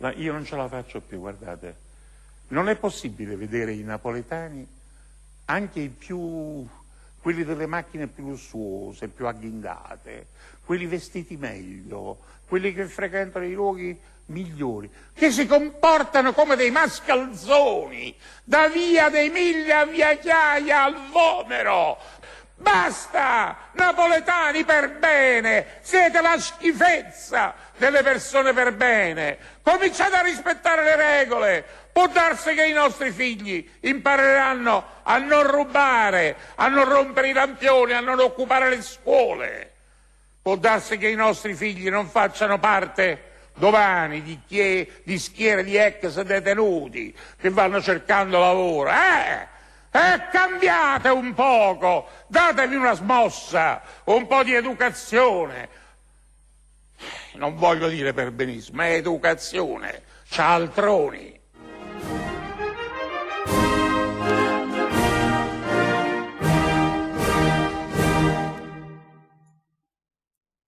Ma io non ce la faccio più, guardate. Non è possibile vedere i napoletani, anche quelli delle macchine più lussuose, più agghindate, quelli vestiti meglio, quelli che frequentano i luoghi migliori, che si comportano come dei mascalzoni, da via dei Miglia a via Chiaia al Vomero. Basta! Napoletani per bene! Siete la schifezza delle persone per bene! Cominciate a rispettare le regole! Può darsi che i nostri figli impareranno a non rubare, a non rompere i lampioni, a non occupare le scuole. Può darsi che i nostri figli non facciano parte domani di schiere di ex detenuti che vanno cercando lavoro. Cambiate un poco, datevi una smossa, un po' di educazione. Non voglio dire perbenismo, è educazione, cialtroni.